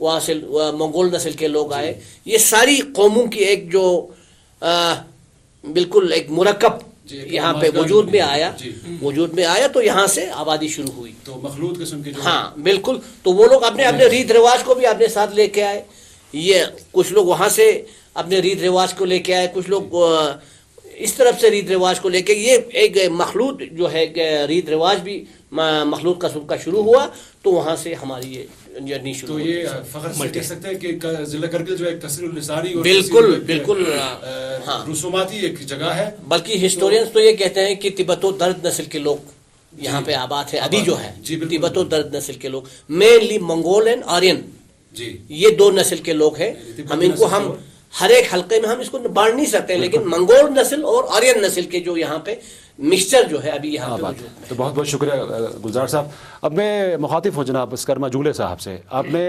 وہاں سے منگول نسل کے لوگ آئے. یہ ساری قوموں کی ایک جو بالکل ایک مرکب یہاں پہ وجود میں آیا تو یہاں سے آبادی شروع ہوئی. تو مخلوط قسم کی ہاں بالکل. تو وہ لوگ اپنے اپنے ریت رواج کو بھی اپنے ساتھ لے کے آئے. یہ کچھ لوگ وہاں سے اپنے ریت رواج کو لے کے آئے, کچھ لوگ اس طرف سے ریت رواج کو لے کے. یہ ایک مخلوط جو ہے ریت رواج بھی مخلوط قسم کا شروع ہوا, تو وہاں سے ہماری یہ جرنی شروع ہوئی. تو یہ فخر سے کہہ سکتے ہیں کہ ضلع کرگل جو ایک کثیر اللسانی اور بالکل رسوماتی ایک جگہ ہے. بلکہ ہسٹورینز تو یہ کہتے ہیں کہ تبت و درد نسل کے لوگ یہاں پہ آباد ہے ابھی جو ہے. تبت و درد نسل کے لوگ مینلی منگول اینڈ آرین, یہ دو نسل کے لوگ ہیں. ہم ان کو ہم ہر ایک حلقے میں ہم اس کو بانٹ نہیں سکتے, لیکن منگول نسل اور آرین نسل کے جو یہاں پہ مکسچر جو ہے ابھی یہاں پہ. تو بہت بہت شکریہ گلزار صاحب. اب میں مخاطب ہوں جناب اسکرما جولے صاحب سے. آپ نے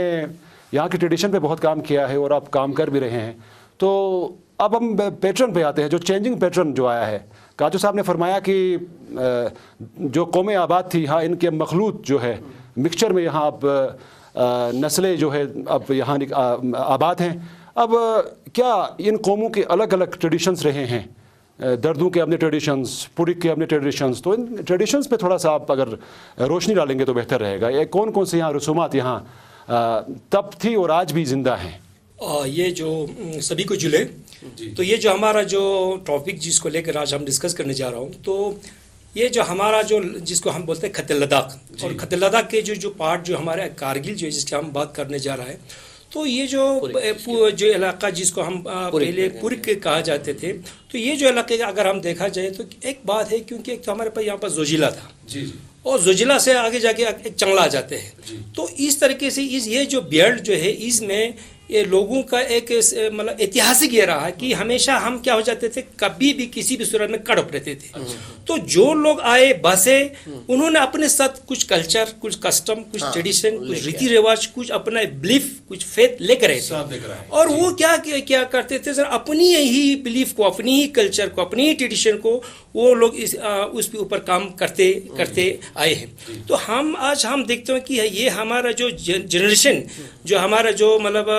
یہاں کی ٹریڈیشن پہ بہت کام کیا ہے اور آپ کام کر بھی رہے ہیں. تو اب ہم پیٹرن پہ آتے ہیں, جو چینجنگ پیٹرن جو آیا ہے. کاجو صاحب نے فرمایا کہ جو قومیں آباد تھی یہاں, ان کے مخلوط جو ہے مکسچر میں یہاں اب نسلیں جو ہے اب یہاں آباد ہیں. اب کیا ان قوموں کے الگ الگ ٹریڈیشنز رہے ہیں, دردوں کے اپنے ٹریڈیشنز, پورک کے اپنے ٹریڈیشنز, تو ان ٹریڈیشنز پہ تھوڑا سا آپ اگر روشنی ڈالیں گے تو بہتر رہے گا. یہ کون کون سے یہاں رسومات یہاں تب تھی اور آج بھی زندہ ہیں؟ یہ جو سبھی کو جلے, تو یہ جو ہمارا جو ٹاپک جس کو لے کر آج ہم ڈسکس کرنے جا رہا ہوں, تو یہ جو ہمارا جو جس کو ہم بولتے ہیں خط لداخ, اور خط لداخ کے جو پارٹ جو ہمارے کارگل جو ہے جس کی ہم بات کرنے جا رہا ہے, تو یہ جو علاقہ جس کو ہم پہلے پورک کہا جاتے تھے, تو یہ جو علاقے اگر ہم دیکھا جائے تو ایک بات ہے, کیونکہ ایک تو ہمارے پاس یہاں پر زوجیلا تھا, اور زوجیلا سے آگے جا کے ایک چنگلا آ جاتے ہیں. تو اس طریقے سے یہ جو بیلٹ جو ہے اس میں یہ لوگوں کا ایک مطلب اتہاسک یہ رہا کہ ہمیشہ ہم کیا ہو جاتے تھے, کبھی بھی کسی بھی صورت میں کڑپ رہتے تھے. تو جو لوگ آئے بسے, انہوں نے اپنے ساتھ کچھ کلچر, کچھ کسٹم, کچھ ٹریڈیشن, کچھ ریتی رواج, کچھ اپنا بلیف, کچھ فیتھ لے کر آئے. اور وہ کیا کرتے تھے سر, اپنی ہی بلیف کو, اپنی ہی کلچر کو, اپنی ہی ٹریڈیشن کو وہ لوگ اس کے اوپر کام کرتے آئے ہیں. تو آج ہم دیکھتے ہیں کہ یہ ہمارا جو جنریشن, جو ہمارا جو مطلب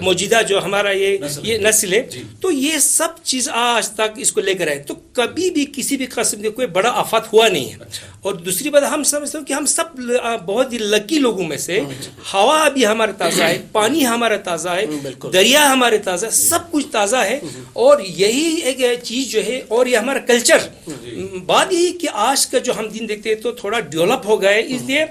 موجودہ جو ہمارا یہ نسل ہے, تو یہ سب چیز آج تک اس کو لے کر آئے. تو کبھی بھی کسی بھی قسم کے کوئی بڑا آفت ہوا نہیں ہے. اور دوسری بات ہم سمجھتے ہیں کہ ہم سب بہت ہی لکی لوگوں میں سے, ہوا بھی ہمارا تازہ ہے, پانی ہمارا تازہ ہے, دریا ہمارے تازہ, سب کچھ تازہ ہے. اور یہی ایک چیز جو ہے, اور یہ ہمارا کلچر. بات یہی کہ آج کا جو ہم دن دیکھتے ہیں تو تھوڑا ڈیولپ ہو گیا ہے, اس لیے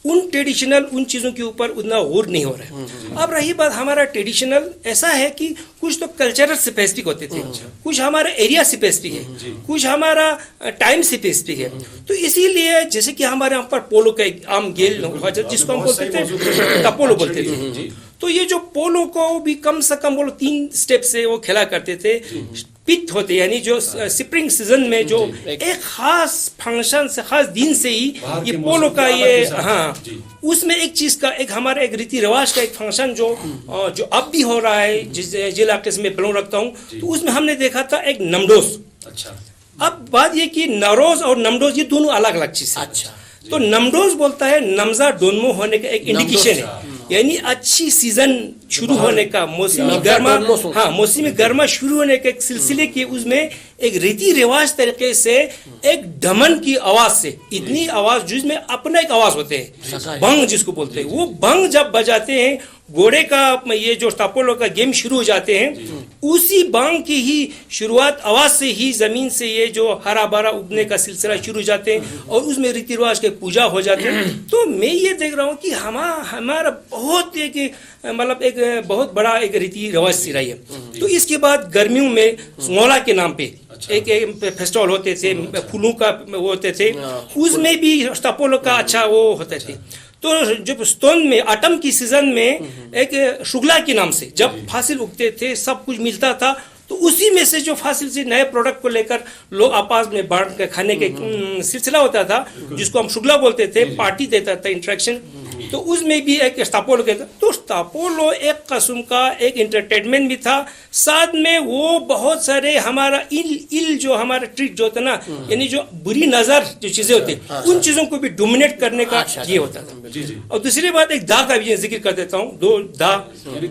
ان ٹریڈیشنل ان چیزوں کے اوپر اتنا غور نہیں ہو رہا ہے. اب رہی بات ہمارا ٹریڈیشنل, ایسا ہے کہ کچھ تو کلچرل اسپیسفک ہوتے تھے, کچھ ہمارا ایریا اسپیسفک ہے, کچھ ہمارا ٹائم اسپیسفک ہے. تو اسی لیے جیسے کہ ہمارے یہاں پر پولو کا ایک عام گیل جس کو ہم بولتے تھے ٹپولو بولتے تھے, تو یہ جو پولو کو بھی کم سے کم 3 سٹیپ سے وہ کھیلا کرتے تھے. پت ہوتے یعنی جو سپرنگ سیزن میں جو ایک خاص فنکشن سے, خاص دن سے ہی یہ پولو کا یہ, ہاں اس میں ایک چیز کا ایک ہمارا ایک ریتی رواج کا ایک فنکشن جو اب بھی ہو رہا ہے, جس علاقے سے میں بلونگ رکھتا ہوں, تو اس میں ہم نے دیکھا تھا ایک نمڈوز. اب بات یہ کہ نوروز اور نمڈوز یہ دونوں الگ الگ چیز ہے. تو نمڈوز بولتا ہے نمزا ڈونمو ہونے کا ایک انڈیکیشن ہے, یعنی اچھی سیزن شروع ہونے کا, موسمی گرما, ہاں موسمی گرما شروع ہونے کے ایک سلسلے کی, اس میں ایک ریتی رواج طریقے سے ایک ڈھمن کی آواز سے, اتنی آواز جس میں اپنا ایک آواز ہوتے ہیں, بھنگ جس کو بولتے ہیں, وہ بھنگ جب بجاتے ہیں, گھوڑے کا یہ جو ٹاپولو کا گیم شروع ہو جاتے ہیں, اسی بانگ کی ہی شروعات آواز سے ہی زمین سے یہ جو ہرا بھرا اگنے کا سلسلہ شروع ہو جاتے ہیں, اور اس میں ریتی رواج کے پوجا ہو جاتے ہیں. تو میں یہ دیکھ رہا ہوں کہ ہمارا بہت ایک مطلب ایک بہت بڑا ایک ریتی رواج سی رہی ہے. تو اس کے بعد گرمیوں میں سنگولا کے نام پہ ایک فیسٹیول ہوتے تھے, پھولوں کا وہ ہوتے تھے, اس میں بھی ٹاپولو کا اچھا وہ ہوتے تھے. تو جب ستون میں آٹم کی سیزن میں ایک شگلا کے نام سے جب فاصل اگتے تھے, سب کچھ ملتا تھا, تو اسی میں سے جو فاصل سے نئے پروڈکٹ کو لے کر لوگ آپس میں بانٹ کے کھانے کے سلسلہ ہوتا تھا, جس کو ہم شگلا بولتے تھے, پارٹی دیتا تھا, انٹریکشن. تو اس میں بھی ایک اسٹاپولو کہتا ہے. تو اسٹاپولو ایک قسم کا ایک انٹرٹینمنٹ بھی تھا, ساتھ میں وہ بہت سارے ہمارا جو ہمارا ٹریٹ جو ہوتا نا, یعنی جو بری نظر جو چیزیں ہوتی ہیں ان چیزوں کو بھی ڈومینیٹ کرنے کا یہ ہوتا تھا. اور دوسری بات ایک دا کا بھی ذکر کر دیتا ہوں, دو دا,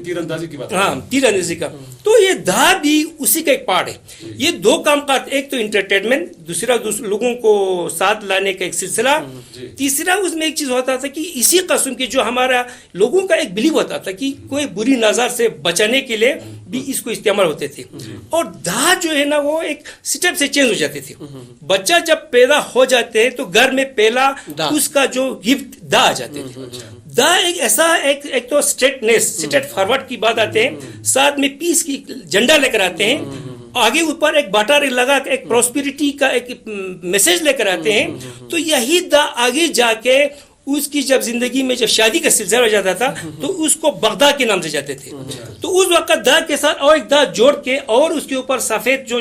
تیر اندازی کی بات, ہاں تیر اندازی کا. تو یہ دا بھی اسی کا ایک پارٹ ہے. یہ دو کام کا, ایک تو انٹرٹینمنٹ, دوسرا لوگوں کو ساتھ لانے کا ایک سلسلہ, تیسرا اس میں ایک چیز ہوتا تھا کہ اسی قسم کی جو ہمارا لوگوں کا ایک بلیو ہوتا تھا کہ کوئی بری نظر سے بچانے کے لیے بھی اس کو استعمال ہوتے تھے. اور دا جو ہے نا وہ ایک سٹیپ سے چینج ہو جاتے تھے. بچہ جب پیدا ہو جاتے ہیں تو گھر میں پہلا اس کا جو گفٹ دا آ جاتے تھے. دا ایک ایسا ایک تو اسٹیٹ فارورڈ کی بات آتے ہیں, ساتھ میں پیس کی جھنڈا لے کر آتے ہیں, آگے اوپر ایک باٹا لگا کے ایک پراسپیرٹی کا ایک میسج لے کر آتے ہیں. تو یہی دا آگے جا کے اس کی جب زندگی میں جب شادی کا سلسلہ ہو جاتا تھا تو اس کو بغدا کے نام سے جاتے تھے. تو اس وقت دا کے ساتھ اور ایک دا جوڑ کے اور اس کے اوپر سفید جو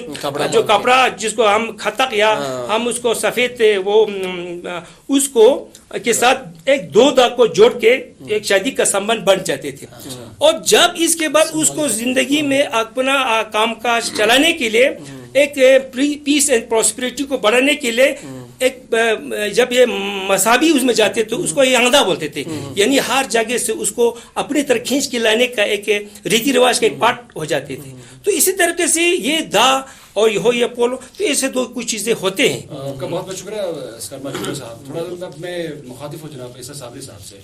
کپڑا جس کو ہم خطق یا ہم اس کو سفید وہ اس کو کے ساتھ ایک دو دا کو جوڑ کے ایک شادی کا سمبند بن جاتے تھے. اور جب اس کے بعد اس کو زندگی میں اپنا کام کاج چلانے کے لیے ایک پیس اینڈ پراسپیرٹی کو بڑھانے کے لیے ایک جب یہ مذہبی اس میں جاتے تو اس کو یانگدا بولتے تھے, یعنی ہر جگہ سے اس کو اپنی طرح کھینچ کے لانے کا ایک ریتی رواج کا ایک پارٹ ہو جاتے تھے. تو اسی طریقے سے یہ دا اور یہ پولو, تو ایسے دو کچھ چیزیں ہوتے ہیں. آپ کا بہت بہت شکریہ اسکرما جھولے صاحب. تھوڑا میں مخاطب ہوں جناب عیسیٰ صابری صاحب سے.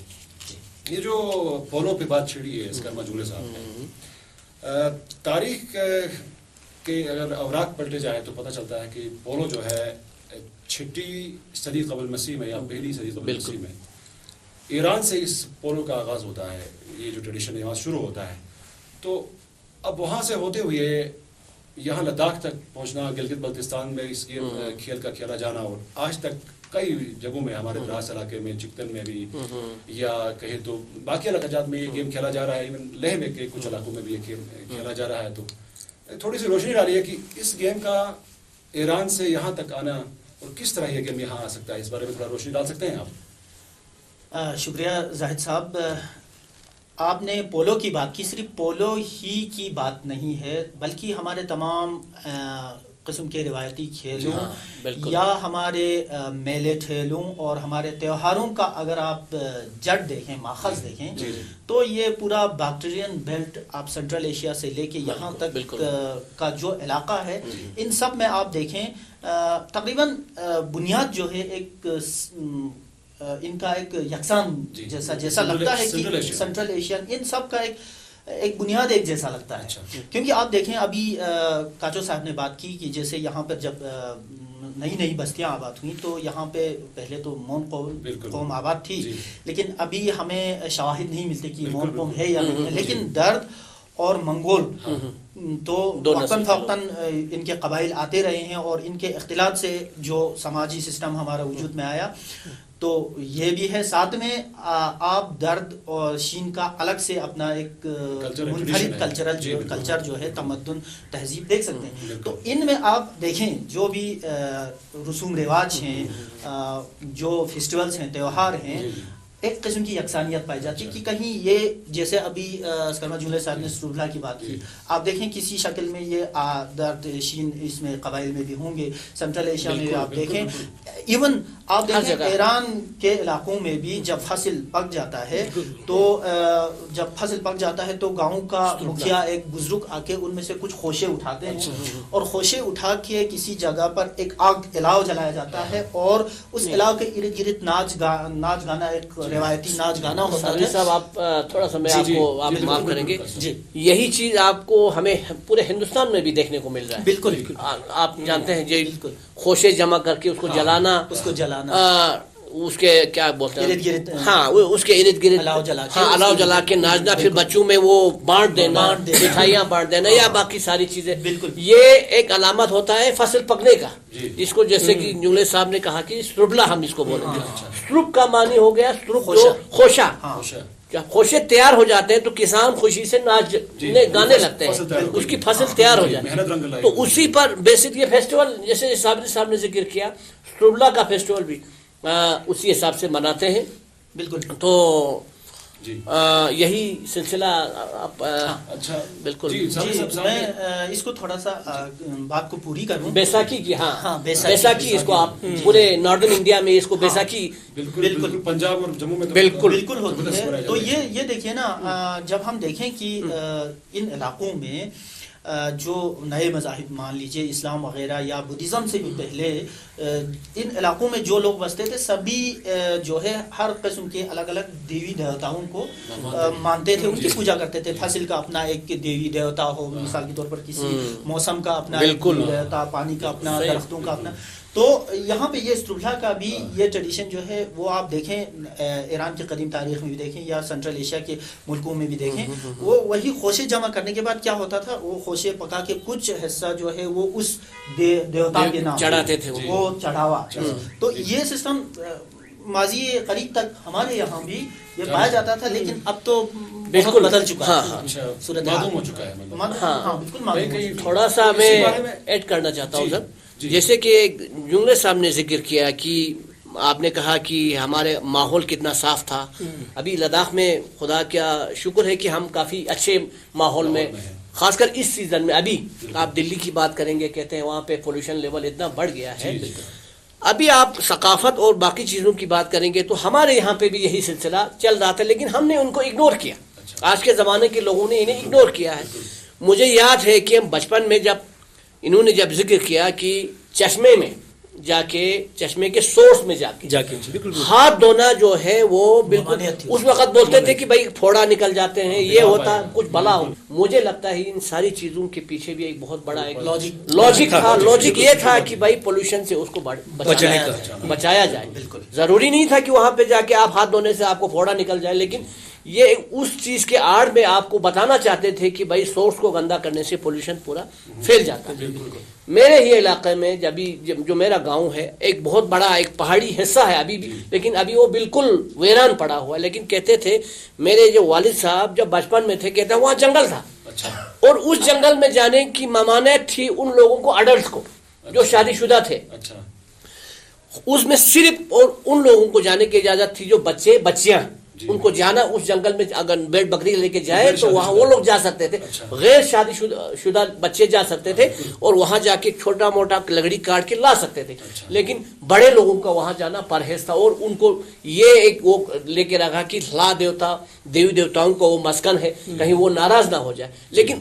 یہ جو پولو پہ بات چھڑی ہے اسکرما جھولے صاحب نے, تاریخ کے اگر اوراق پلٹے جائیں تو پتہ چلتا ہے کہ پولو جو ہے 6 صدی قبل مسیح میں یا پہلی صدی قبل مسیح میں ایران سے اس پولو کا آغاز ہوتا ہے. یہ جو ٹریڈیشن یہاں شروع ہوتا ہے, تو اب وہاں سے ہوتے ہوئے یہاں لداخ تک پہنچنا, گلگت بلتستان میں اس کھیل کا کھیلا جانا, اور آج تک کئی جگہوں میں ہمارے دراز علاقے میں چکتن میں بھی یا کہیں تو باقی علاقات میں یہ گیم کھیلا جا رہا ہے, ایون لیہ میں کے کچھ علاقوں میں بھی یہ گیم کھیلا جا رہا ہے. تو تھوڑی سی روشنی ڈالی ہے کہ اس گیم کا ایران سے یہاں تک آنا اور کس طرح یہ گیم یہاں آ سکتا ہے, اس بارے میں تھوڑا روشنی ڈال سکتے ہیں آپ؟ شکریہ زاہد صاحب. آپ نے پولو کی بات کی, صرف پولو ہی کی بات نہیں ہے بلکہ ہمارے تمام قسم کے روایتی کھیلوں یا ہمارے میلے ٹھیلوں اور ہمارے تہواروں کا اگر آپ جڑ دیکھیں, ماخذ دیکھیں, تو یہ پورا بیکٹیرین بیلٹ آپ سینٹرل ایشیا سے لے کے یہاں تک کا جو علاقہ ہے, ان سب میں آپ دیکھیں تقریباً بنیاد جو ہے ایک ان کا ایک یکساں جیسا لگتا ہے کہ سینٹرل ایشین ان سب کا ایک بنیاد ایک جیسا لگتا ہے. کیونکہ آپ دیکھیں ابھی کاچو صاحب نے بات کی کہ جیسے یہاں پر جب نئی بستیاں آباد ہوئیں تو یہاں پہ پہلے تو مون قوم آباد تھی, لیکن ابھی ہمیں شواہد نہیں ملتے کہ مون قوم ہے یا نہیں ہے. لیکن درد اور منگول تو وقتاً فوقتاً ان کے قبائل آتے رہے ہیں, اور ان کے اختلاط سے جو سماجی سسٹم ہمارا وجود میں آیا تو یہ بھی ہے. ساتھ میں آپ درد اور شین کا الگ سے اپنا ایک منفرد کلچر جو ہے, تمدن, تہذیب دیکھ سکتے ہیں. تو ان میں آپ دیکھیں جو بھی رسوم رواج ہیں, جو فیسٹیولز ہیں, تہوار ہیں, ایک قسم کی یکسانیت پائی جاتی ہے کہ کہیں یہ جیسے ابھی اسکرما جھولے صاحب نے سٹروبلا کی بات کی, آپ دیکھیں کسی شکل میں یہ درد شین اس میں قبائل میں بھی ہوں گے, سینٹرل ایشیا میں آپ دیکھیں, ایون آپ دیکھیں ایران کے علاقوں میں بھی جب فصل پک جاتا ہے تو گاؤں کا مکھیا ایک بزرگ آ کے ان میں سے کچھ خوشے اٹھاتے ہیں, اور خوشے اٹھا کے کسی جگہ پر ایک آگ الاؤ جلایا جاتا ہے, اور اس الاؤ کے ارد گرد ناچ گانا ایک روایتی ناچ گانا ہوتا ہے. صاحب آپ تھوڑا سا میں آپ کو آپ معاف کریں گے, یہی چیز آپ کو ہمیں پورے ہندوستان میں بھی دیکھنے کو مل رہا ہے. بالکل آپ جانتے ہیں جی, خوشے جمع کر کے اس کو جلانا, اس کے کیا بولتے ہیں, ہاں اس کے ارد گرد الاؤ جلا کے ناچنا, پھر بچوں میں وہ بانٹ دینا, مٹھائیاں بانٹ دینا یا باقی ساری چیزیں. یہ ایک علامت ہوتا ہے فصل پکنے کا, اس کو جیسے کہ جھولے صاحب نے کہا کہ سٹروبلا ہم اس کو بولیں گے. سٹروب کا معنی ہو گیا خوشا. جب خوشے تیار ہو جاتے ہیں تو کسان خوشی سے گانے لگتے ہیں, اس کی فصل تیار ہو جاتی ہے. تو اسی پر بیسک یہ فیسٹیول جیسے صاحب نے ذکر کیا, سٹروبلا کا فیسٹیول بھی اسی حساب سے مناتے ہیں. بالکل. تو یہی سلسلہ اچھا بالکل. میں اس کو تھوڑا سا بات کو پوری کروں. بیساکھی کی ہاں بیساکھی اس کو آپ پورے ناردرن انڈیا میں اس کو بیساکھی بالکل پنجاب اور جموں میں بالکل ہوتی ہے. تو یہ دیکھیے نا, جب ہم دیکھیں کہ ان علاقوں میں جو نئے مذاہب مان لیجئے اسلام وغیرہ یا بدھزم سے بھی پہلے ان علاقوں میں جو لوگ بستے تھے سبھی جو ہے ہر قسم کے الگ الگ دیوی دیوتاؤں کو مانتے تھے, ان کی پوجا کرتے تھے. فصل کا اپنا ایک دیوی دیوتا ہو, مثال کے طور پر کسی موسم کا اپنا دیوی دیوتا, پانی کا اپنا, درختوں کا اپنا. تو یہاں پہ یہ استربھا کا بھی یہ ٹریڈیشن جو ہے وہ آپ دیکھیں ایران کی قدیم تاریخ میں بھی دیکھیں یا سنٹرل ایشیا کے ملکوں میں بھی دیکھیں, وہ وہی خوشے جمع کرنے کے بعد کیا ہوتا تھا, وہ خوشے پکا کے کچھ حصہ جو ہے وہ اس دیوتا کے نام چڑھاتے تھے, وہ چڑھاوا. تو یہ سسٹم ماضی قریب تک ہمارے یہاں بھی یہ پایا جاتا تھا, لیکن اب تو بالکل بدل چکا ہے, معدوم ہو چکا ہے. ہاں بالکل. تھوڑا سا میں ایڈ کرنا چاہتا ہوں سر, جیسے کہ جنگلے صاحب نے ذکر کیا کہ آپ نے کہا کہ ہمارے ماحول کتنا صاف تھا. ابھی لداخ میں خدا کا شکر ہے کہ ہم کافی اچھے ماحول میں, خاص کر اس سیزن میں. ابھی آپ دلی کی بات کریں گے, کہتے ہیں وہاں پہ پولوشن لیول اتنا بڑھ گیا ہے. ابھی آپ ثقافت اور باقی چیزوں کی بات کریں گے تو ہمارے یہاں پہ بھی یہی سلسلہ چل رہا تھا, لیکن ہم نے ان کو اگنور کیا. آج کے زمانے کے لوگوں نے انہیں اگنور کیا ہے. مجھے یاد ہے کہ ہم بچپن میں انہوں نے جب ذکر کیا کہ چشمے میں جا کے, چشمے کے سورس میں جا کے ہاتھ دھونا جو ہے وہ بالکل اس وقت بولتے تھے کہ بھائی پھوڑا نکل جاتے ہیں, یہ ہوتا کچھ بلا ہو. مجھے لگتا ہے ان ساری چیزوں کے پیچھے بھی ایک بہت بڑا ایک لاجک تھا. لاجک یہ تھا کہ بھائی پولوشن سے اس کو بچایا جائے. ضروری نہیں تھا کہ وہاں پہ جا کے آپ ہاتھ دھونے سے آپ کو پھوڑا نکل جائے, لیکن یہ اس چیز کے آڑ میں آپ کو بتانا چاہتے تھے کہ بھائی سورس کو گندا کرنے سے پولوشن پورا پھیل جاتا ہے. میرے ہی علاقے میں جو میرا گاؤں ہے, ایک بہت بڑا ایک پہاڑی حصہ ہے ابھی بھی, لیکن ابھی وہ بالکل ویران پڑا ہوا ہے. لیکن کہتے تھے میرے جو والد صاحب جب بچپن میں تھے, کہتے ہیں وہاں جنگل تھا, اور اس جنگل میں جانے کی ممانعت تھی ان لوگوں کو, اڈلٹس کو جو شادی شدہ تھے. اس میں صرف اور ان لوگوں کو جانے کی اجازت تھی جو بچیاں ان کو جانا اس جنگل میں, اگر بیل بکری لے کے جائے تو وہاں وہ لوگ جا سکتے تھے, غیر شادی شدہ بچے جا سکتے تھے اور وہاں جا کے چھوٹا موٹا لکڑی کاٹ کے لا سکتے تھے. لیکن بڑے لوگوں کا وہاں جانا پرہیز تھا, اور ان کو یہ ایک وہ لے کے رکھا کہ لا دیوتا دیوی دیوتاؤں کو وہ مسکن ہے, کہیں وہ ناراض نہ ہو جائے. لیکن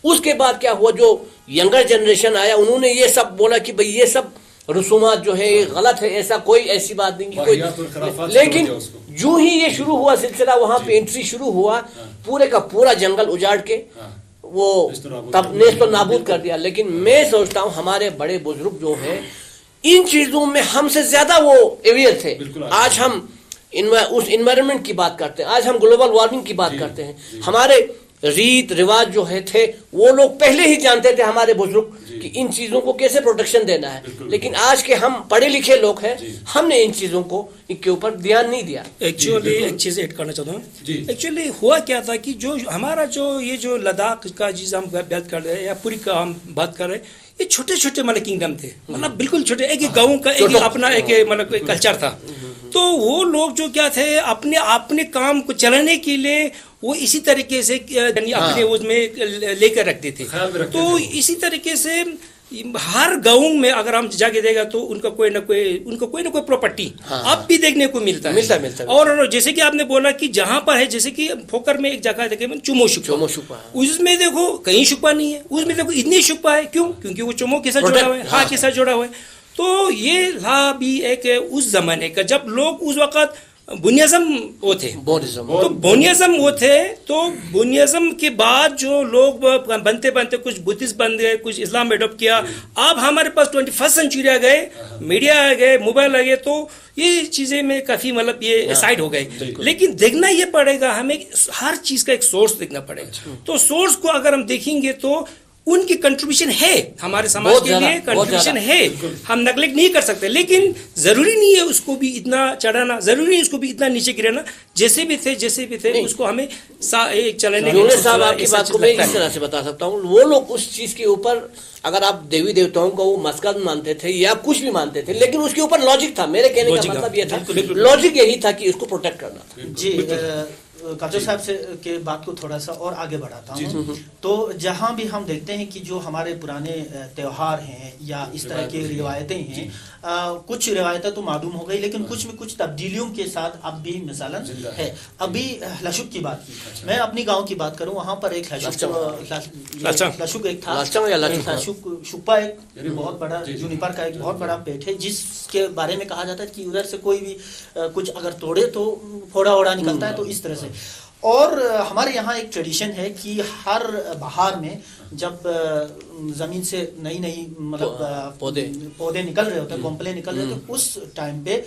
اس کے بعد کیا ہوا, جو ینگر جنریشن آیا انہوں نے یہ سب بولا کہ بھئی یہ سب رسومات جو ہے غلط ہے, ایسا کوئی ایسی بات نہیں کوئی. لیکن جو ہی یہ شروع ہوا سلسلہ, وہاں پہ انٹری شروع ہوا, پورے کا پورا جنگل اجاڑ کے وہ تب نیست و نابود کر دیا. لیکن میں سوچتا ہوں ہمارے بڑے بزرگ جو ہیں ان چیزوں میں ہم سے زیادہ وہ اویئر تھے. آج ہم اس انوائرمنٹ کی بات کرتے ہیں, آج ہم گلوبل وارمنگ کی بات کرتے ہیں. ہمارے ریت رواج جو ہے تھے وہ لوگ پہلے ہی جانتے تھے ہمارے بزرگ کہ ان چیزوں کو کیسے پروٹیکشن دینا ہے. لیکن آج کے ہم پڑھے لکھے لوگ ہیں, ہم نے ان چیزوں کو ان کے اوپر دھیان نہیں دیا. ایکچولی ایک چیز ایڈ کرنا چاہتا ہوں. ایکچولی ہوا کیا تھا کہ جو ہمارا جو لداخ کا چیز ہم بات کر رہے ہیں یا پوری کا ہم بات کر رہے ہیں, یہ چھوٹے چھوٹے مطلب کنگڈم تھے, مطلب بالکل چھوٹے, ایک گاؤں کا ایک اپنا ایک مطلب کلچر تھا. تو وہ لوگ جو کیا تھے اپنے کام کو چلانے کے لیے وہ اسی طریقے سے اپنے اس میں لے کر رکھتے تھے. تو اسی طریقے سے ہر گاؤں میں اگر ہم جا کے دیکھا تو ان کا کوئی نہ کوئی پراپرٹی اب بھی دیکھنے کو ملتا ہے. اور جیسے کہ آپ نے بولا کہ جہاں پر ہے, جیسے کہ پھوکر میں ایک جگہ دیکھے چومو شکپا, اس میں دیکھو کہیں شکپا نہیں ہے, اس میں دیکھو اتنی شکپا ہے. کیوں؟ کیونکہ وہ چومو کے ساتھ جڑا ہوا ہے, ہاں کے ساتھ جڑا ہوا ہے. تو یہ تھا بھی ایک اس زمانے کا جب لوگ اس وقت بونیزم وہ تھے, تو بونیزم وہ تھے. تو بونیزم کے بعد جو لوگ بنتے کچھ بدھسٹ بن گئے, کچھ اسلام اڈاپٹ کیا. اب ہمارے پاس 21 سینچری آ گئے, میڈیا آ گئے, موبائل آ گئے, تو یہ چیزیں میں کافی مطلب یہ سائڈ ہو گئے. لیکن دیکھنا یہ پڑے گا ہمیں, ہر چیز کا ایک سورس دیکھنا پڑے گا. تو سورس کو اگر ہم دیکھیں گے تو ان کی کنٹریبیوشن ہے ہمارے سماج کے لیے, کنٹریبیوشن ہے, ہم نیگلیکٹ نہیں کر سکتے, لیکن ضروری نہیں ہے اس کو بھی اتنا چڑھانا, ضروری نہیں اس کو بھی اتنا نیچے گرانا. جیسے بھی تھے اس کو ہمیں چلانے یونس صاحب آپ کی بات کو میں اس طرح سے بتا سکتا ہوں, وہ لوگ اس چیز کے اوپر اگر آپ دیوی دیوتاؤں کو وہ مسکن مانتے تھے یا کچھ بھی مانتے تھے, لیکن اس کے اوپر لاجک تھا. میرے کہنے کا مطلب یہ تھا, لاجک یہی تھا کہ اس کو پروٹیکٹ کرنا تھا. جی کاجو صاحب سے کے بات کو تھوڑا سا اور آگے بڑھاتا ہوں. تو جہاں بھی ہم دیکھتے ہیں کہ جو ہمارے پرانے تہوار ہیں یا اس طرح کی روایتیں ہیں, کچھ روایتیں تو معدوم ہو گئی, لیکن کچھ میں کچھ تبدیلیوں کے ساتھ اب بھی مثالاً ہے. ابھی لشک کی بات کی, میں اپنی گاؤں کی بات کروں, وہاں پر ایک لشک ایک تھا, شپا ایک بہت بڑا جونیپر کا ایک بہت بڑا پیٹ ہے, جس کے بارے میں کہا جاتا ہے کہ ادھر سے کوئی بھی کچھ اگر توڑے تو پھوڑا اوڑا نکلتا ہے, تو اس طرح سے. اور ہمارے یہاں ایک ٹریڈیشن ہے کہ ہر بہار میں جب زمین سے نئی مطلب پودے نکل رہے ہوتے ہیں, کومپلے نکل رہے ہوتے ہیں, اس ٹائم پہ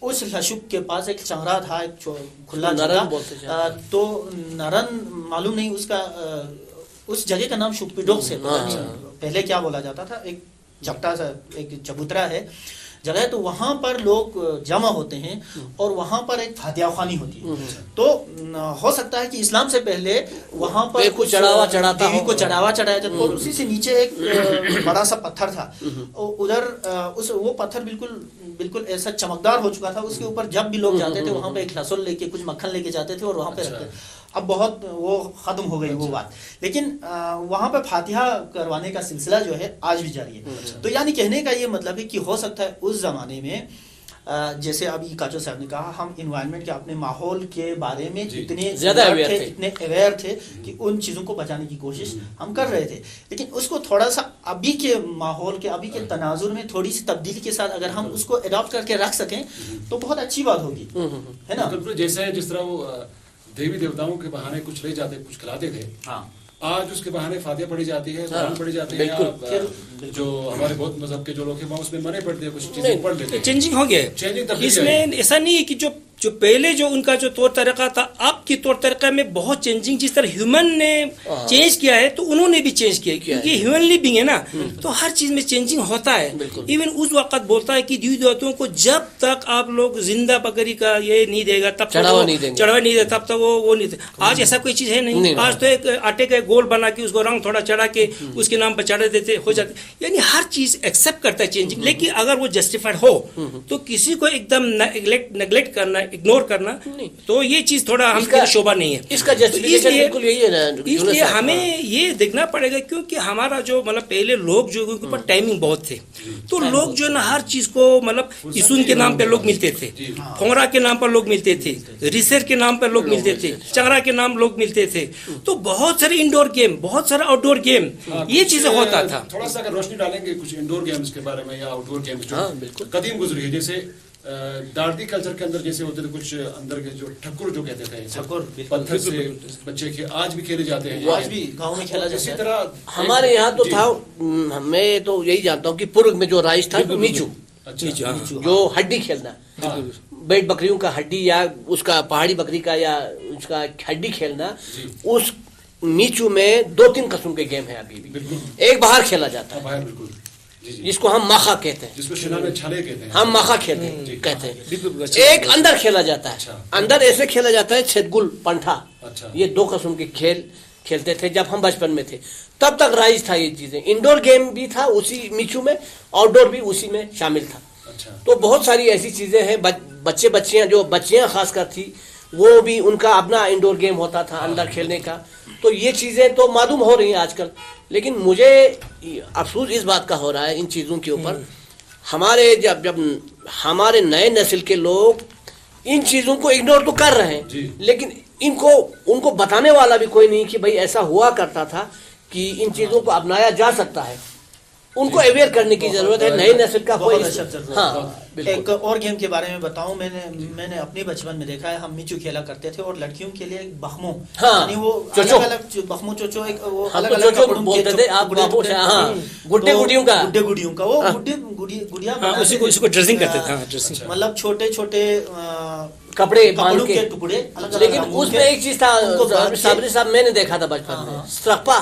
اس لشک کے پاس ایک چنگرا تھا, ایک کھلا جگہ, تو نرن معلوم نہیں اس کا, اس جگہ کا نام شکپیڈوک سے, پہلے کیا بولا جاتا تھا, ایک چپٹا سا ایک چبوترا ہے جگہ, تو وہاں پر لوگ جمع ہوتے ہیں اور وہاں پر ایک فاتحہ خوانی ہوتی ہے. تو ہو سکتا ہے کہ اسلام سے پہلے وہاں پر کچھ چڑھاوا چڑھاتا دیوی کو چڑھاوا چڑھایا جاتا, اور اسی سے نیچے ایک بڑا سا پتھر تھا, ادھر وہ پتھر بالکل ایسا چمکدار ہو چکا تھا, اس کے اوپر جب بھی لوگ جاتے تھے وہاں پہ ایک لہسن لے کے کچھ مکھن لے کے جاتے تھے اور وہاں پہ رکھتے. اب بہت وہ ختم ہو گئی وہ بات, لیکن وہاں پہ فاتحہ کروانے کا سلسلہ جو ہے آج بھی جاری ہے. تو یعنی کہنے کا یہ مطلب ہے کہ ہو سکتا ہے اس زمانے میں, جیسے ابھی کاچو صاحب نے کہا, ہم انوائرمنٹ کے اپنے ماحول کے بارے میں اتنے زیادہ اتنے اویئر تھے کہ ان چیزوں کو بچانے کی کوشش ہم کر رہے تھے, لیکن اس کو تھوڑا سا ابھی کے ماحول کے, ابھی کے تناظر میں تھوڑی سی تبدیلی کے ساتھ اگر ہم اس کو اڈاپٹ کر کے رکھ سکیں تو بہت اچھی بات ہوگی, ہے نا. جیسے جس طرح وہ دیوی دیوتاؤں کے بہانے کچھ لے جاتے, کچھ کھلاتے تھے, آج اس کے بہانے فاتحہ پڑھی جاتی ہے, قرآن پڑھی جاتی ہے, جو ہمارے بہت مذہب کے جو لوگ ہیں وہ اس میں منع پڑتے ہیں, کچھ چیزیں پڑھ لیتے ہیں. چینجنگ ہو گیا اس میں, ایسا نہیں ہے کہ جو پہلے جو ان کا جو طور طریقہ تھا, اب کی طور طریقہ میں بہت چینجنگ, جس طرح ہیومن نے چینج کیا ہے تو انہوں نے بھی چینج کیا, کیونکہ ہیومن لیونگ ہے نا, تو ہر چیز میں چینجنگ ہوتا ہے. ایون اس وقت بولتا ہے کہ دیوی دیوتاؤں کو جب تک آپ لوگ زندہ بکری کا یہ نہیں دے گا, تب تک چڑھاوا نہیں دے, تب تک وہ نہیں دے. آج ایسا کوئی چیز ہے نہیں, آج تو ایک آٹے کا گول بنا کے اس کو رنگ تھوڑا چڑھا کے اس کے نام پر چڑھا دیتے ہو جاتے. یعنی ہر چیز ایکسیپٹ کرتا ہے چینجنگ, لیکن اگر وہ جسٹیفائڈ ہو تو کسی کو ایک دم نیگلیکٹ کرنا, اگنور کرنا, تو یہ چیز تھوڑا ہم کے شعبہ نہیں ہے. اس کا جسٹیفیکیشن بالکل یہی ہے نا, اس لیے ہمیں یہ دیکھنا پڑے گا, کیونکہ ہمارا جو مطلب پہلے لوگ جو ان کے اوپر ٹائمنگ بہت تھے, تو لوگ جو ہے نا ہر چیز کو مطلب اسون کے نام پہ لوگ ملتے تھے, پھونگرا کے نام پر لوگ ملتے تھے, ریسر کے نام پر لوگ ملتے تھے, چنگرا کے نام لوگ ملتے تھے, تو بہت سارے انڈور گیم, بہت سارا آؤٹ ڈور گیم, یہ چیزیں ہوتا تھا. تھوڑا سا اگر روشنی ڈالیں گے کچھ انڈور گیمز کے بارے میں یا آؤٹ ڈور گیمز جو قدیم گزری ہے, جیسے دارتی کلچر کے اندر جیسے ہوتے تھے کچھ اندر کے جو ٹھکر جو کہتے تھے, پتھر سے بچے کے آج بھی کھیلے جاتے ہیں, آج بھی گاؤں میں کھیلا اسی طرح ہمارے یہاں تو تھا. میں تو یہی جانتا ہوں کہ پورگ میں جو رائج تھا میچو, جو ہڈی کھیلنا, بیٹ بکریوں کا ہڈی یا اس کا پہاڑی بکری کا یا اس کا ہڈی کھیلنا, اس میچو میں 2-3 قسم کے گیم ہیں ابھی بھی. ایک باہر کھیلا جاتا ہے جس کو ہم ماخا کہتے ہیں, جس کو شنا میں چھالے کہتے ہیں, ہم ماخا کہتے ہیں. ایک اندر کھیلا جاتا ہے, اندر ایسے کھیلا جاتا ہے چھت گل پنٹھا, یہ 2 قسم کے کھیل کھیلتے تھے جب ہم بچپن میں تھے. تب تک رائج تھا یہ چیزیں, انڈور گیم بھی تھا اسی میچو میں, آؤٹ ڈور بھی اسی میں شامل تھا. تو بہت ساری ایسی چیزیں ہیں, بچے بچیاں جو بچیاں خاص کر تھی وہ بھی ان کا اپنا انڈور گیم ہوتا تھا اندر کھیلنے کا. تو یہ چیزیں تو معلوم ہو رہی ہیں آج کل, لیکن مجھے افسوس اس بات کا ہو رہا ہے ان چیزوں کے اوپر, ہمارے جب ہمارے نئے نسل کے لوگ ان چیزوں کو اگنور تو کر رہے ہیں, لیکن ان کو بتانے والا بھی کوئی نہیں کہ بھائی ایسا ہوا کرتا تھا کہ ان چیزوں کو اپنایا جا سکتا ہے. ان کو اویئر کرنے کی ضرورت ہے, نئی نسل کا کوئی. ہاں, ایک اور گیم کے بارے میں بتاؤں, میں نے اپنے بچپن میں دیکھا ہے, ہم میچو کھیلا کرتے تھے اور لڑکیوں کے لیے بخمو, یعنی وہ الگ الگ بخمو چوچو, ایک وہ الگ الگ بولتے تھے آپ گڈے گڈیوں کا, وہ گڈیا اس کو ڈریسنگ کرتے تھے, مطلب چھوٹے چھوٹے کپڑے باندھ کے ٹکڑے. لیکن اس میں ایک چیز تھا صابری صاحب, میں نے دیکھا تھا بچپن میں, سرپا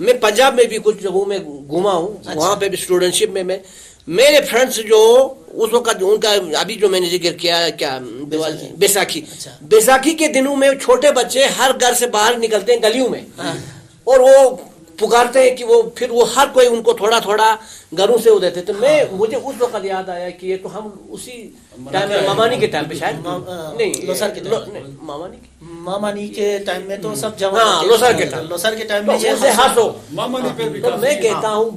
میں پنجاب میں بھی کچھ جگہوں میں گھوما ہوں, وہاں پہ بھی اسٹوڈنٹشپ میں میرے فرینڈس جو اس وقت ان کا ابھی جو میں نے ذکر کیا کیا بیساکھی کے دنوں میں چھوٹے بچے ہر گھر سے باہر نکلتے ہیں گلیوں میں, اور وہ پکارتے ہیں کہ وہ پھر وہ ہر کوئی ان کو تھوڑا تھوڑا گھروں سے وہ دیتے. تو مجھے اس وقت یاد آیا کہ یہ تو ہم اسی ٹائم مامانی کے ٹائم پہ شاید نہیں مامانی کے ٹائم میں تو سب جب لوسر کے ٹائم میں تو میں کہتا ہوں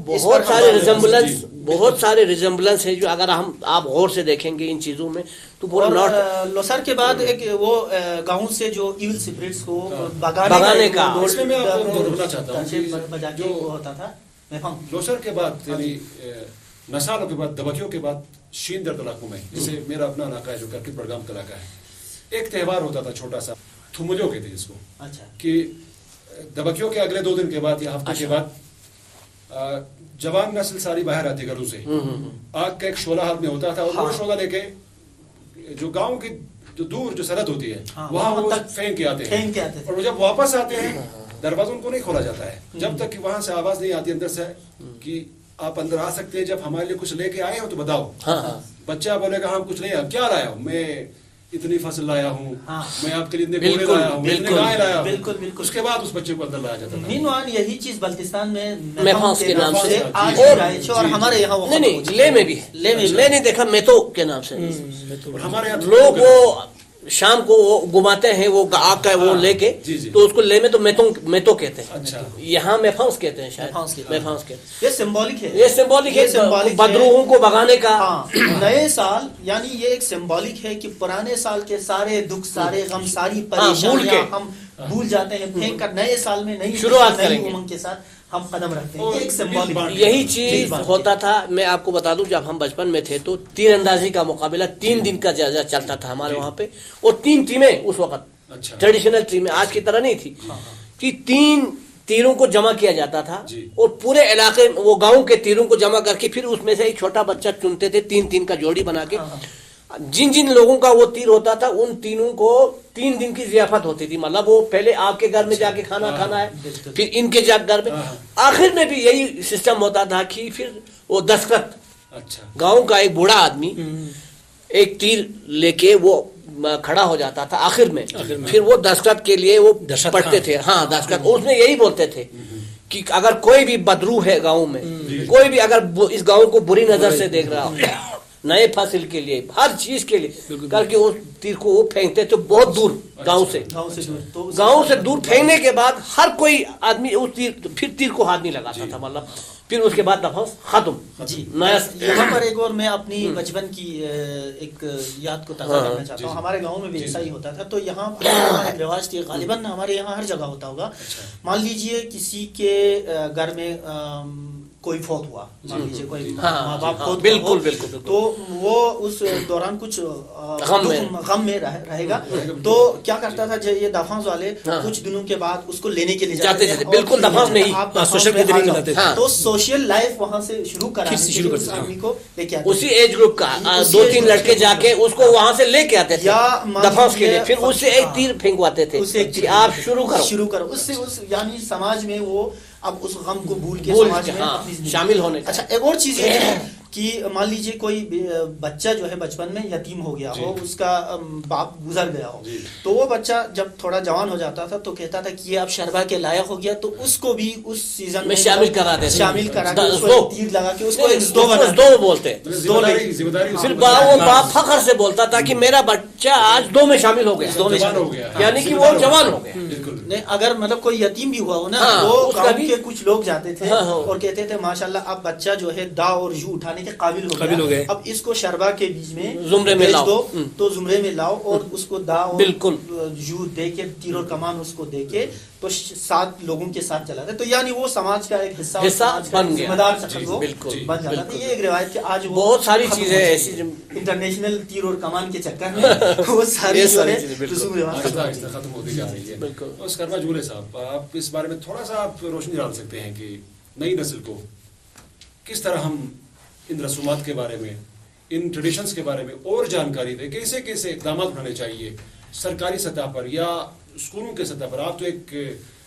بہت سارے ریزمبلنس ہیں جو اگر آپ غور سے دیکھیں گے ان چیزوں میں تو پورا نارتھ. لوسر کے بعد ایک وہ گاؤں سے جو ایول سپرٹس کو بگانے کا اس میں آپ کو روکنا چاہتا ہوں جو ہوتا تھا لوسر کے بعد یعنی نسالوں کے بعد دبکیوں کے بعد شین درد علاقوں میں, جیسے میرا اپنا علاقہ ہے جو کرکٹ بڑگام کا علاقہ ہے, ایک تہوار ہوتا تھا چھوٹا سا, تھمجو کہتے ہیں اس کو, کہ دبکیوں کے اگلے 2 دن کے بعد یا ہفتے کے بعد جوان نسل ساری باہر آتی گھروں سے, آگ کا ایک شعلہ ہاتھ میں ہوتا تھا, اور وہ شعلہ لے کے جو گاؤں کی جو دور جو سرحد ہوتی ہے وہاں وہ پھینک کے آتے ہیں, اور جب واپس آتے ہیں دروازہ ان کو نہیں کھولا جاتا ہے جب تک کہ وہاں سے آواز نہیں آتی اندر سے کہ آپ اندر آ سکتے ہیں, جب ہمارے لیے کچھ لے کے آئے ہو تو بتاؤ. بچہ بولے گا ہم کچھ نہیں, کیا لایا ہوں میں, اتنی فصل لایا ہوں, میں آپ کے لیے اتنے گھوڑے لایا ہوں, اتنے گائے لایا ہوں. بالکل اس کے بعد اس بچے کو اندر لایا جاتا تھا. مینوان یہی چیز بلتستان میں میفانس کے نام سے, اور ہمارے یہاں نہیں لے میں بھی میں نے دیکھا میتو کے نام سے. ہمارے یہاں لوگ وہ شام کو وہ گھماتے ہیں وہ آگ کا وہ لے کے, تو اس کو لے میں تو میتو کہتے ہیں, یہاں میفانس کہتے ہیں شاید. میفانس کہتے ہیں, یہ سمبولک ہے بدروحوں کو بھگانے کا. نئے سال یعنی یہ ایک سمبولک ہے کہ پرانے سال کے سارے دکھ سارے غم ساری پریشانیاں ہم بھول جاتے ہیں, پھینک کر نئے سال میں نئی شروعات کریں گے, امنگ کے ساتھ ہم قدم رکھتے ہیں. ایک سمبولک یہی چیز ہوتا تھا. میں آپ کو بتا دوں جب ہم بچپن میں تھے تو تیر اندازی کا مقابلہ 3 دن کا چلتا تھا ہمارے وہاں پہ, اور 3 ٹیمیں اس وقت ٹریڈیشنل ٹیمیں آج کی طرح نہیں تھی کہ 3 تیروں کو جمع کیا جاتا تھا, اور پورے علاقے وہ گاؤں کے تیروں کو جمع کر کے پھر اس میں سے ایک چھوٹا بچہ چنتے تھے 3 کا جوڑی بنا کے. جن لوگوں کا وہ تیر ہوتا تھا ان تینوں کو 3 دن کی ضیافت ہوتی تھی, مطلب وہ پہلے آپ کے گھر میں جا کے کھانا کھانا ہے, پھر ان کے گھر میں, آخر میں بھی یہی سسٹم ہوتا تھا کہ پھر وہ دستخط گاؤں کا ایک بوڑھا آدمی ایک تیر لے کے وہ کھڑا ہو جاتا تھا آخر میں, پھر وہ دستخط کے لیے وہ پڑھتے تھے. ہاں دستخط, اس میں یہی بولتے تھے کہ اگر کوئی بھی بدروح ہے گاؤں میں, کوئی بھی اگر اس گاؤں کو بری نظر سے دیکھ رہا ہو, نئے فصل کے لیے ہر چیز کے لیے کر کے اس تیر کو وہ پھینکتے تھے بہت دور گاؤں سے دور پھینکنے کے بعد ہر کوئی آدمی اس پھر تیر کو ہاتھ نہیں لگاتا تھا, مطلب پھر اس کے بعد نفس ختم. یہاں پر ایک اور میں اپنی بچپن کی ایک یاد کو تازہ کرنا چاہتا ہوں. ہمارے گاؤں میں بھی ایسا ہی ہوتا تھا. تو یہاں ایک رواج تھی, غالباً ہمارے یہاں ہر جگہ ہوتا ہوگا. مان لیجئے کسی کے گھر میں کوئی فوت ہوا, مان لیجیے کوئی ماں باپ فوت, بالکل تو وہ اس دوران کچھ غم میں رہے گا, تو کیا کرتا تھا یہ دفانس والے کچھ دنوں کے بعد اس کو لینے کے لیے جاتے تھے. بالکل دفانس میں ہی تو سوشل لائف وہاں سے شروع کرا اس آدمی کو لے کے آتے, اسی ایج گروپ کا 2-3 لڑکے جا کے اس کو وہاں سے لے کے آتے تھے دفانس کے لیے, پھر اس سے ایک تیر پھینکواتے تھے, آپ شروع کرو. اس سے یعنی سماج میں وہ اب اس غم کو بھول کے سماج میں شامل ہونے. اچھا ایک اور چیز یہ ہے کہ مان لیجئے کوئی بچہ جو ہے بچپن میں یتیم ہو گیا ہو, اس کا باپ گزر گیا ہو, تو وہ بچہ جب تھوڑا جوان ہو جاتا تھا تو کہتا تھا کہ یہ اب شربا کے لائق ہو گیا, تو اس کو بھی اس سیزن میں شامل کرا کے اس کو تیر لگا کے اس کو دو بولتے, پھر وہ باپ فخر سے بولتا تھا کہ میرا بچہ آج 2 میں شامل ہو گیا, یعنی کہ وہ جوان ہو گیا. اگر مطلب کوئی یتیم بھی ہوا ہو نا, وہ گاؤں کے کچھ لوگ جاتے تھے اور کہتے تھے ماشاءاللہ اب بچہ جو ہے دا اور جو اٹھانے کے قابل ہو گیا, اب اس کو شربا کے بیچ میں زمرے میں لاؤ, تو زمرے میں لاؤ اور اس کو دا اور جو دے کے تیر اور کمان اس کو دے کے تو 7 لوگوں کے ساتھ چلا تھا. تو یعنی وہ سماج کا ایک حصہ بن گیا, ذمہ دار شخص وہ بن جاتا تھا. یہ ایک روایت کہ آج بہت ساری چیزیں ایسی انٹرنیشنل تیر اور کمان کے چکر میں وہ ساری جو ہے رسوم رواج ختم ہوتی جا رہی ہے. اس کرما جولے صاحب, آپ اس بارے میں تھوڑا سا آپ روشنی ڈال سکتے ہیں کہ نئی نسل کو کس طرح ہم ان رسومات کے بارے میں, ان ٹریڈیشنز کے بارے میں اور جانکاری دیں, کیسے اقدامات اٹھانے چاہیے سرکاری سطح پر یا اسکولوں کے سطح پر. آپ تو ایک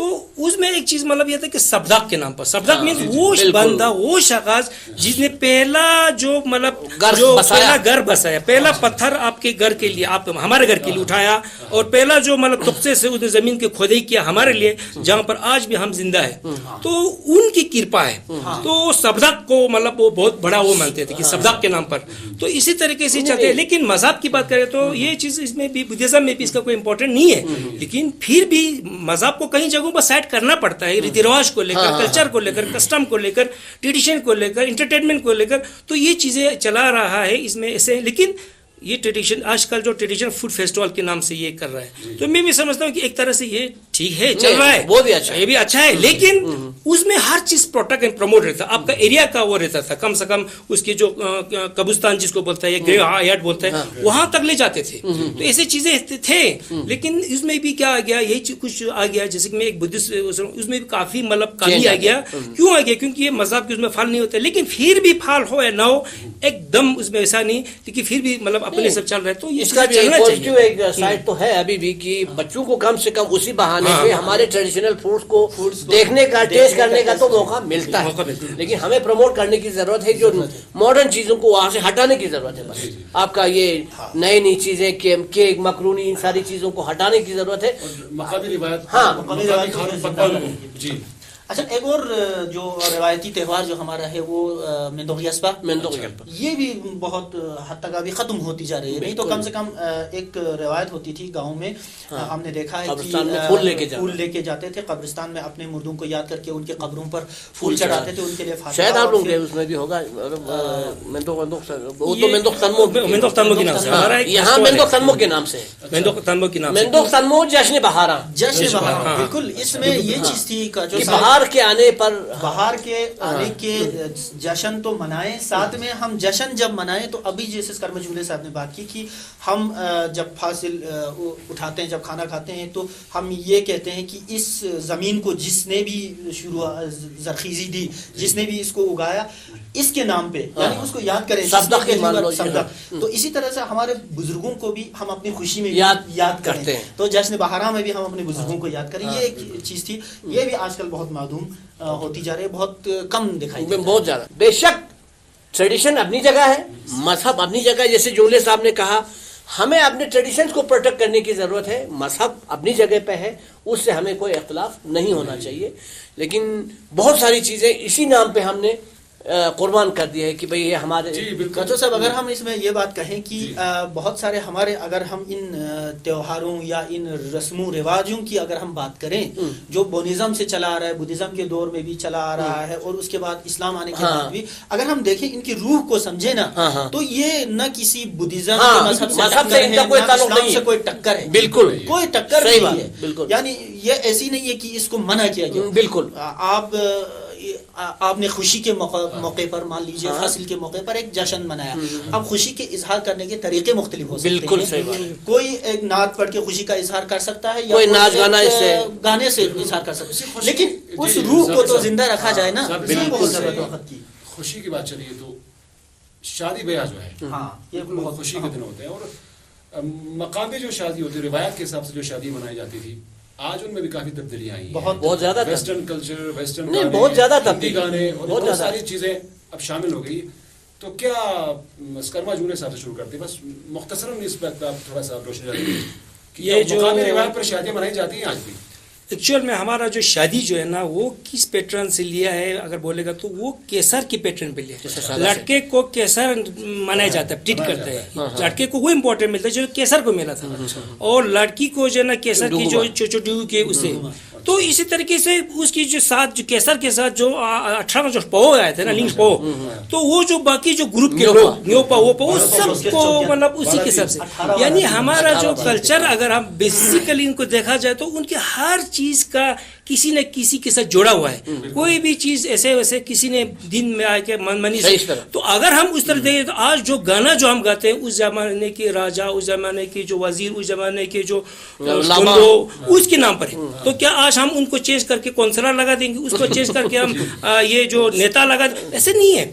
تو اس میں ایک چیز مطلب یہ تھا کہ سبداق کے نام پر، سبداق مینس وہ بندہ، وہ شخص جس نے پہلا جو مطلب جو پہلا گھر بسایا، پہلا پتھر آپ کے گھر کے لیے، آپ ہمارے گھر کے لیے اٹھایا، اور پہلا جو مطلب تختے سے اس نے زمین کی کھودائی کیا ہمارے لیے، جہاں پر آج بھی ہم زندہ ہیں، تو ان کی کرپا ہے. تو سبداق کو مطلب وہ بہت بڑا وہ مانتے تھے کہ سبداق کے نام پر. تو اسی طریقے سے چلتے ہیں. لیکن مذہب کی بات کریں تو یہ چیز اس میں بھی بدھزم میں بھی اس کا کوئی امپورٹنٹ نہیں ہے، لیکن پھر بھی مذہب کو کئی جگہوں پر سائڈ کرنا پڑتا ہے، ریتی رواج کو لے کر، کلچر کو لے کر، کسٹم کو لے کر، ٹریڈیشن کو لے کر، انٹرٹینمنٹ کو لے کر. تو یہ چیزیں چلا رہا ہے اس میں ایسے. لیکن یہ ٹریڈیشن آج کل جو ٹریڈیشن فوڈ فیسٹیول کے نام سے یہ کر رہا ہے، تو میں بھی سمجھتا ہوں کہ ایک طرح سے یہ ٹھیک ہے، چل رہا ہے، وہ بھی اچھا ہے، یہ بھی اچھا ہے. لیکن اس میں ہر چیز پروٹیکٹ اینڈ پروموٹ رہتا ہے. آپ کا ایریا کا وہ رہتا تھا، کم سے کم اس کی جو قبرستان جس کو بولتا ہے یا گریو یارڈ بولتا ہے، وہاں تک لے جاتے تھے. تو ایسی چیزیں تھے. لیکن اس میں بھی کیا آ گیا، یہی کچھ آ گیا، جیسے کہ میں ایک بدھسٹ، اس میں بھی کافی مطلب کمی آ گیا. کیوں آ گیا؟ کیونکہ یہ مذہب کے اس میں پھل نہیں ہوتے. لیکن پھر بھی پھل ہو یا نہ ہو، ایک دم اس میں ایسا نہیں، لیکن پھر بھی مطلب اپنے سب چل رہے. تو اس کا بھی ایک پازیٹیو ایک سائڈ تو ہے ابھی بھی کہ بچوں کو کم سے کم اسی بہانے پہ ہمارے ٹریڈیشنل فوڈز کو دیکھنے کا، ٹیسٹ کرنے کا تو موقع ملتا ہے. لیکن ہمیں پروموٹ کرنے کی ضرورت ہے، جو ماڈرن چیزوں کو وہاں سے ہٹانے کی ضرورت ہے. بس آپ کا یہ نئی نئی چیزیں، کیک، مکرونی، ان ساری چیزوں کو ہٹانے کی ضرورت ہے. مقامی روایت، جی. اچھا، ایک اور جو روایتی تہوار جو ہمارا ہے وہ مندوق یسپا، یہ بھی بہت حد تک ابھی ختم ہوتی جا رہی ہے. نہیں تو کم سے کم ایک روایت ہوتی تھی گاؤں میں، ہم نے دیکھا ہے کہ پھول لے کے جاتے تھے قبرستان میں، اپنے مردوں کو یاد کر کے ان کے قبروں پر پھول چڑھاتے تھے، ان کے لیے فاتحہ. شاید آپ لوگ اس میں بھی ہوگا مندوق تنمو کے نام سے، یہاں مندوق تنمو کے نام سے، مندوق تنمو جشن بہاراں، بالکل. اس میں یہ چیز تھی جو بہار کے آنے پر، بہار کے آنے کے جشن تو منائیں، ساتھ میں ہم جشن جب منائیں تو ابھی جیسے کرم جملے صاحب نے بات کی کہ ہم جب فاصل اٹھاتے ہیں، جب کھانا کھاتے ہیں، تو ہم یہ کہتے ہیں کہ اس زمین کو جس نے بھی زرخیزی دی، جس نے بھی اس کو اگایا، اس کے نام پہ، یعنی اس کو یاد کریں. تو اسی طرح سے ہمارے بزرگوں کو بھی ہم اپنی خوشی میں یاد کرتے ہیں. تو جشن بہاراں میں بھی ہم اپنے بزرگوں کو یاد کریں. یہ ایک چیز تھی، یہ بھی آج کل بہت معدوم ہوتی جا رہی ہے، بہت کم دکھائی دیتا ہے. بہت زیادہ. بے شک ٹریڈیشن اپنی جگہ ہے، مذہب اپنی جگہ. جیسے جملے صاحب نے کہا، ہمیں اپنے ٹریڈیشنز کو پروٹیکٹ کرنے کی ضرورت ہے. مذہب اپنی جگہ پہ ہے، اس سے ہمیں کوئی اختلاف نہیں ہونا چاہیے. لیکن بہت ساری چیزیں اسی نام پہ ہم نے قربان کر دیا ہے کہ بھئی یہ ہمارے. کچو صاحب، اگر ہم اس میں یہ بات کہیں کہ بہت سارے ہمارے، اگر ہم ان تہواروں یا ان رسم و رواجوں کی اگر ہم بات کریں جو بودھزم سے چلا آ رہا ہے، بدھزم کے دور میں بھی چلا آ رہا ہے، اور اس کے بعد اسلام آنے کے بعد بھی اگر ہم دیکھیں ان کی روح کو سمجھے نا، تو یہ نہ کسی بدھزم مذہب سے اسلام سے کوئی ٹکر ہے. بالکل کوئی ٹکر نہیں ہے. یعنی یہ ایسی نہیں ہے کہ اس کو منع کیا گیا. بالکل. آپ نے خوشی کے موقع پر، مان لیجیے فصل کے موقع پر ایک جشن منایا. اب خوشی کے اظہار کرنے کے طریقے مختلف ہو سکتے ہیں. بالکل صحیح بات. کوئی ایک نعت پڑھ کے خوشی کا اظہار کر سکتا ہے، یا کوئی ناچ گانے سے اظہار کر سکتا ہے. لیکن اس روح کو تو زندہ رکھا جائے نا. خوشی کی بات چلیے تو شادی بیاہ جو ہے، یہ بہت خوشی کے دن ہوتے ہیں. اور مقامی جو شادی ہوتی ہے، روایت کے حساب سے جو شادی منائی جاتی تھی، آج ان میں بھی کافی تبدیلیاں آئی ہیں. بہت زیادہ ویسٹرن کلچر، ویسٹرن نہیں، بہت زیادہ تبدیلی، گانے اور بہت ساری چیزیں اب شامل ہو گئی. تو کیا کرما جملے صاحب سے شروع کرتے ہیں، بس مختصراً اس پر آپ تھوڑا سا روشنی ڈالیں کہ یہ جو مقامی روایت پر شادیاں منائی جاتی ہیں آج بھی. ایکچوئل میں ہمارا جو شادی جو ہے نا، وہ کس پیٹرن سے لیا ہے اگر بولے گا تو وہ کیسر کے پیٹرن پہ لیا ہے. لڑکے کو کیسر منایا جاتا ہے، ٹریٹ کرتے ہیں. لڑکے کو وہ امپورٹنٹ ملتا ہے جو کیسر کو ملا تھا، اور لڑکی کو جو ہے نا کیسر کی جو چوچو کے اسے. تو اسی طریقے سے اس کی جو ساتھ جو کیسر کے ساتھ جو 18 جو پو آئے تھے نا، لنک پو، تو وہ جو باقی جو گروپ کے لوگ نیوپا وہ سب کو مطلب اسی کے سب سے. یعنی ہمارا جو کلچر اگر ہم بیسیکلی ان کو دیکھا جائے تو ان کے ہر چیز کا کسی نہ کسی کے ساتھ جڑا ہوا ہے. کوئی بھی چیز ایسے ویسے کسی نے دن میں آ کے منی سے. تو اگر ہم اس طرح دیکھیں تو آج جو گانا جو ہم گاتے ہیں، اس زمانے کے راجا، اس زمانے کے جو وزیر، اس زمانے کے جو اس کے نام پر ہے. تو کیا آج ہم ان کو چینج کر کے کونسلر لگا دیں گے، اس کو چینج کر کے ہم یہ جو نیتا لگا دیں؟ ایسے نہیں ہے.